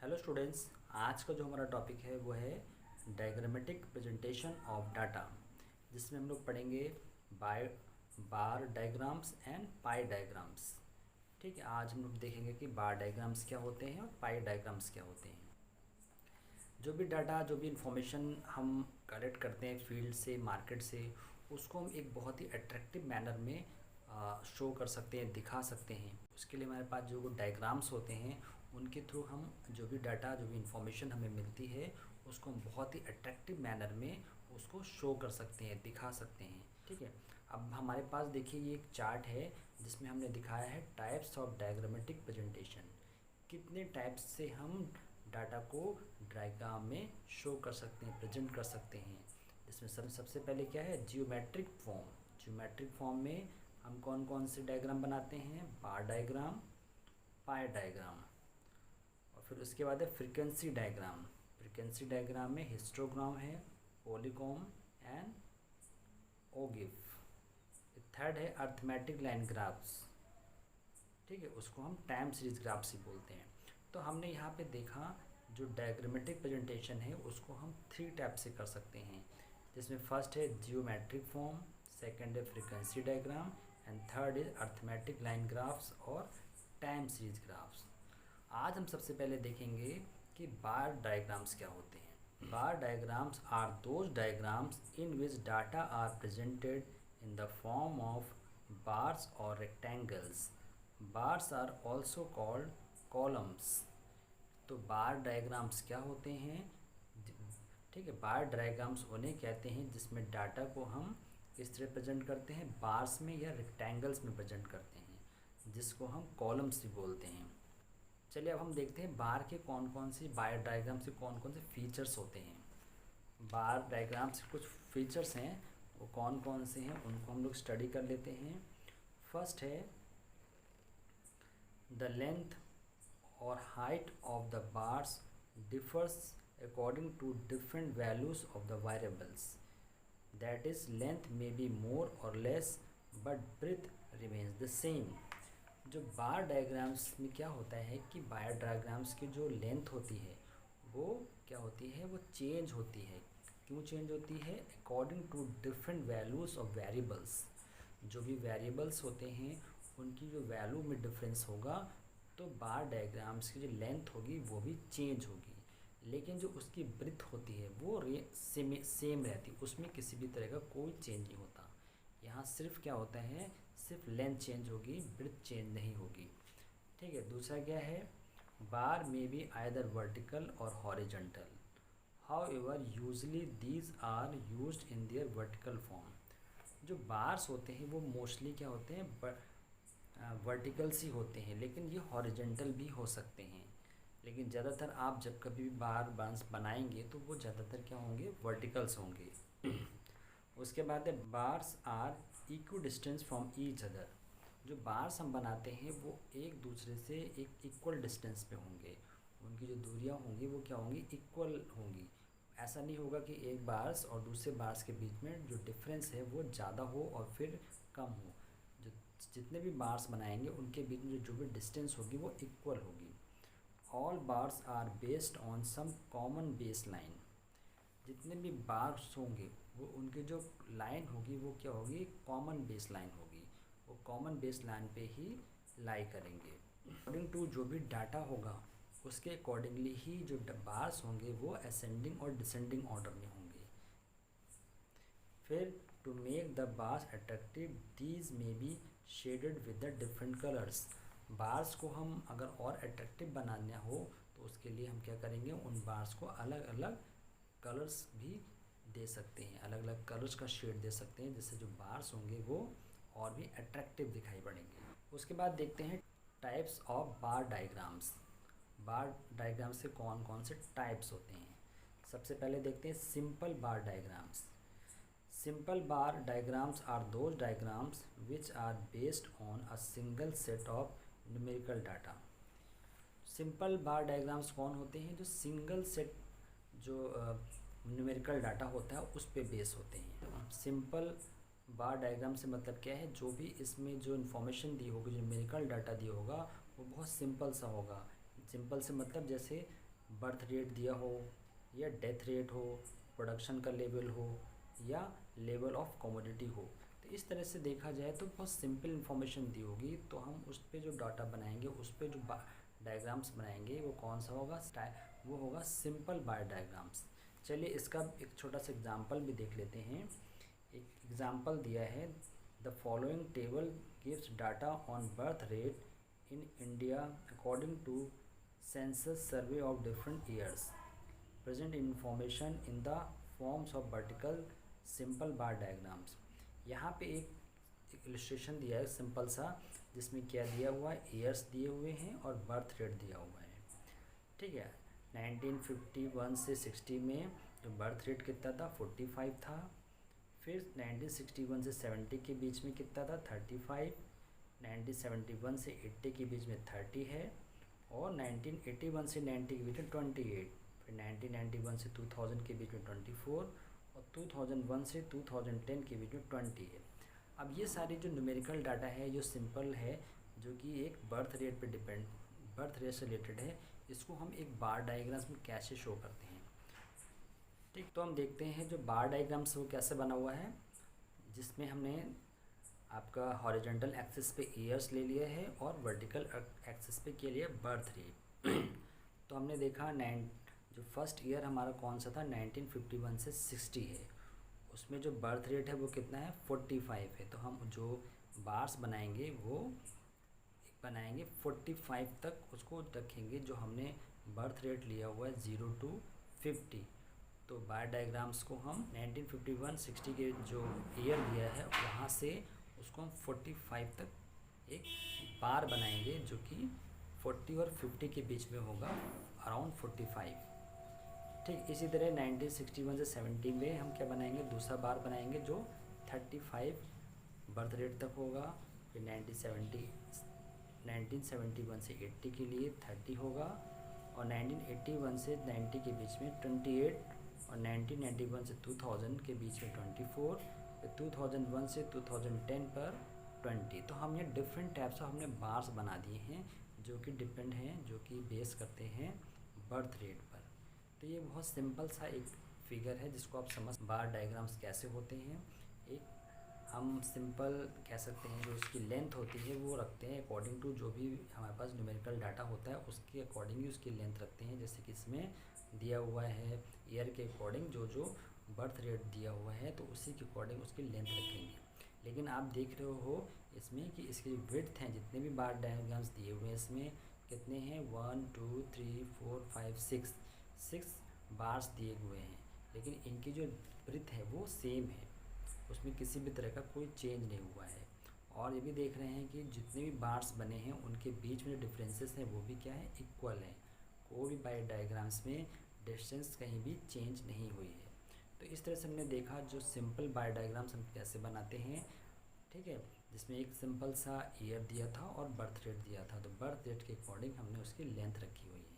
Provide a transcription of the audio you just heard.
Hello students, आज का जो हमारा टॉपिक है वो है डायग्रामेटिक प्रेजेंटेशन ऑफ डाटा, जिसमें हम लोग पढ़ेंगे बार डायग्राम्स एंड पाई डायग्राम्स। ठीक है, आज हम लोग देखेंगे कि बार डायग्राम्स क्या होते हैं और पाई डायग्राम्स क्या होते हैं। जो भी डाटा, जो भी इंफॉर्मेशन हम कलेक्ट करते हैं फील्ड से, मार्केट से, उसको हम एक बहुत ही अट्रैक्टिव मैनर में शो कर सकते हैं, दिखा सकते हैं। उसके लिए हमारे पास जो डायग्राम्स होते हैं उनके थ्रू हम जो भी डाटा, जो भी इंफॉर्मेशन हमें मिलती है उसको हम बहुत ही अट्रैक्टिव मैनर में उसको शो कर सकते हैं, दिखा सकते हैं। ठीक है, अब हमारे पास देखिए ये एक चार्ट है जिसमें हमने दिखाया है टाइप्स ऑफ डायग्रामेटिक प्रेजेंटेशन। कितने टाइप्स से हम डाटा को डायग्राम में शो कर सकते हैं, प्रेजेंट कर सकते हैं। इसमें सबसे पहले क्या है, जियोमेट्रिक फॉर्म। जियोमेट्रिक फॉर्म में हम कौन कौन से डायग्राम बनाते हैं, बार डायग्राम, पाई डायग्राम। और फिर उसके बाद है फ्रीक्वेंसी डायग्राम। फ्रीक्वेंसी डायग्राम में हिस्टोग्राम है, पॉलीगॉन एंड ओगिफ। थर्ड है अर्थमेटिक लाइन ग्राफ्स। ठीक है, उसको हम टाइम सीरीज ग्राफ्स ही बोलते हैं। तो हमने यहाँ पे देखा जो डायग्रामेटिक प्रेजेंटेशन है उसको हम 3 टाइप से कर सकते हैं, जिसमें फर्स्ट है जियोमेट्रिक फॉर्म, सेकंड है frequency diagram and third is arithmetic line graphs और टाइम सीरीज ग्राफ्स। आज हम सबसे पहले देखेंगे कि बार डायग्राम्स क्या होते हैं। Bar diagrams are those diagrams in which data are presented in the form of bars और rectangles. Bars are also called columns. तो बार डायग्राम्स क्या होते हैं? ठीक है, बार डायग्राम्स उन्हें कहते हैं जिसमें डाटा को हम किस तरह प्रेजेंट करते हैं, बार्स में या रेक्टेंगल्स में प्रेजेंट करते हैं, जिसको हम कॉलम्स भी बोलते हैं। चलिए अब हम देखते हैं बार के कौन कौन से, बार डायग्राम से कौन कौन से फीचर्स होते हैं। बार डायग्राम से कुछ फीचर्स हैं, वो कौन कौन से हैं उनको हम लोग स्टडी कर लेते हैं। फर्स्ट है द लेंथ और height of the bars differs according to different values of the variables. That is, length may be more or less but breadth remains the same. जो बार डायग्राम्स में क्या होता है कि बार डायग्राम्स की जो लेंथ होती है वो क्या होती है, वो चेंज होती है। क्यों चेंज होती है? According to different values of variables. जो भी वेरिएबल्स होते हैं उनकी जो वैल्यू में डिफरेंस होगा तो बार डायग्राम्स की जो लेंथ होगी वो भी चेंज होगी। लेकिन जो उसकी ब्रेथ होती है वो सेम रहती है, उसमें किसी भी तरह का कोई चेंज नहीं होता। यहाँ सिर्फ क्या होता है, सिर्फ लेंथ चेंज होगी, ब्रेथ चेंज नहीं होगी। ठीक है, दूसरा क्या है, बार में बी आइदर वर्टिकल और horizontal, however usually these are used in their vertical form. जो बार्स होते हैं वो मोस्टली क्या होते हैं, वर्टिकल्स ही होते हैं, लेकिन ये हॉरिजॉन्टल भी हो सकते हैं। लेकिन ज़्यादातर आप जब कभी भी बार्स बनाएंगे तो वो ज़्यादातर क्या होंगे, वर्टिकल्स होंगे। उसके बाद है bars are equidistant from each other. जो बार्स हम बनाते हैं वो एक दूसरे से एक इक्वल डिस्टेंस पे होंगे, उनकी जो दूरियां होंगी वो क्या होंगी, इक्वल होंगी। ऐसा नहीं होगा कि एक बार्स और दूसरे बार्स के बीच में जो डिफरेंस है वो ज़्यादा हो और फिर कम हो। जो जितने भी बार्स बनाएंगे उनके बीच में जो भी डिस्टेंस होगी वो इक्वल होगी। All bars are based on some common base line. जितने भी बार्स होंगे वो उनकी जो लाइन होगी वो क्या होगी, कॉमन बेस लाइन होगी। वो कॉमन बेस लाइन पे ही लाई करेंगे। अकॉर्डिंग टू जो भी डाटा होगा उसके अकॉर्डिंगली ही जो बार्स होंगे वो असेंडिंग और डिसेंडिंग ऑर्डर में होंगे। फिर to make the bars attractive these may be shaded with the different colours. Bars को हम अगर और अट्रैक्टिव बनाना हो तो उसके लिए हम क्या करेंगे, उन बार्स को अलग अलग कलर्स भी दे सकते हैं, अलग अलग कलर्स का शेड दे सकते हैं, जिससे जो बार्स होंगे वो और भी अट्रैक्टिव दिखाई पड़ेंगे। उसके बाद देखते हैं types of bar diagrams. Bar diagram से कौन कौन से टाइप्स होते हैं। सबसे पहले देखते हैं simple bar diagrams. Simple bar diagrams are those diagrams which are based on a single set of numerical data. Simple bar diagrams कौन होते हैं? जो सिंगल सेट जो न्यूमेरिकल डाटा होता है उस पे बेस होते हैं। सिंपल बार डायग्राम से मतलब क्या है, जो भी इसमें जो इन्फॉर्मेशन दी होगी, जो न्यूमेरिकल डाटा दिया होगा वो बहुत सिंपल सा होगा। सिंपल से मतलब जैसे बर्थ रेट दिया हो या डेथ रेट हो, प्रोडक्शन का लेवल हो या लेवल ऑफ कमोडिटी हो। तो इस तरह से देखा जाए तो बहुत सिंपल इन्फॉर्मेशन दी होगी, तो हम उस पर जो डाटा बनाएंगे, उस पर जो डायग्राम्स बनाएंगे वो कौन सा होगा, वो होगा सिंपल बार डायग्राम्स। चलिए इसका एक छोटा सा एग्जांपल भी देख लेते हैं। एक एग्जांपल दिया है, the following table gives data on birth rate in India according to census survey of different years, present information in the forms of vertical simple bar diagrams. यहाँ पे एक इलस्ट्रेशन दिया है सिंपल सा, जिसमें क्या दिया हुआ है, ईयर्स दिए हुए हैं और बर्थ रेट दिया हुआ है। ठीक है, 1951 से 60 में जो बर्थ रेट कितना था, 45 था। फिर 1961 से 70 के बीच में कितना था, 35। 1971 से 80 के बीच में 30 है, और 1981 से 90 के बीच में 28। फिर 1991 से 2000 के बीच में 24, और 2001 से 2010 के बीच में 20 है। अब ये सारी जो न्यूमेरिकल डाटा है, जो सिंपल है, जो कि एक बर्थ रेट पे डिपेंड, बर्थ रेट से रिलेटेड है, इसको हम एक बार डायग्राम्स में कैसे शो करते हैं। ठीक, तो हम देखते हैं जो बार डायग्राम्स वो कैसे बना हुआ है, जिसमें हमने आपका हॉरिजॉन्टल एक्सिस पे ईयर्स ले लिया है और वर्टिकल एक्सिस पे के लिए बर्थ रेट। तो हमने देखा जो फर्स्ट ईयर हमारा कौन सा था, 1951 से 60 है, उसमें जो बर्थ रेट है वो कितना है, 45 है। तो हम जो बार्स बनाएंगे वो बनाएंगे 45 तक, उसको रखेंगे जो हमने बर्थ रेट लिया हुआ है 0 to 50। तो बार डायग्राम्स को हम 1951 60 के जो ईयर दिया है वहाँ से उसको हम 45 तक एक बार बनाएंगे, जो कि 40 और 50 के बीच में होगा, अराउंड 45। ठीक इसी तरह 1961 से 70 में हम क्या बनाएंगे, दूसरा बार बनाएंगे जो 35 बर्थ रेट तक होगा। फिर 1971 से 80 के लिए 30 होगा, और 1981 से 90 के बीच में 28, और 1991 से 2000 के बीच में 24, फिर 2001 से 2010 पर 20। तो हम ये डिफरेंट टाइप्स ऑफ हमने बार्स बना दिए हैं, जो कि डिपेंड हैं, जो कि बेस करते हैं बर्थ रेट पर। तो ये बहुत सिंपल सा एक फिगर है जिसको आप समझ, बार डायग्राम्स कैसे होते हैं। एक हम सिंपल कह सकते हैं, जो उसकी लेंथ होती है वो रखते हैं अकॉर्डिंग टू जो भी हमारे पास न्यूमेरिकल डाटा होता है उसके अकॉर्डिंग ही उसकी लेंथ रखते हैं। जैसे कि इसमें दिया हुआ है ईयर के अकॉर्डिंग जो बर्थ रेट दिया हुआ है, तो उसी के अकॉर्डिंग उसकी लेंथ रखेंगे। लेकिन आप देख रहे हो इसमें कि इसकी विड्थ हैं, जितने भी बार डायग्राम्स दिए हुए हैं इसमें कितने हैं, 1 2 3 4 5 6 बार्स दिए हुए हैं, लेकिन इनकी जो ब्रीथ है वो सेम है, उसमें किसी भी तरह का कोई चेंज नहीं हुआ है। और ये भी देख रहे हैं कि जितने भी बार्स बने हैं उनके बीच में जो डिफरेंसेस हैं वो भी क्या है, इक्वल है। कोई भी बार डायग्राम्स में डिस्टेंस कहीं भी चेंज नहीं हुई है। तो इस तरह से हमने देखा जो सिंपल बार डायग्राम्स हम कैसे बनाते हैं। ठीक है, जिसमें एक सिंपल सा ईयर दिया था और बर्थ रेट दिया था, तो बर्थ रेट के अकॉर्डिंग हमने उसकी लेंथ रखी हुई है।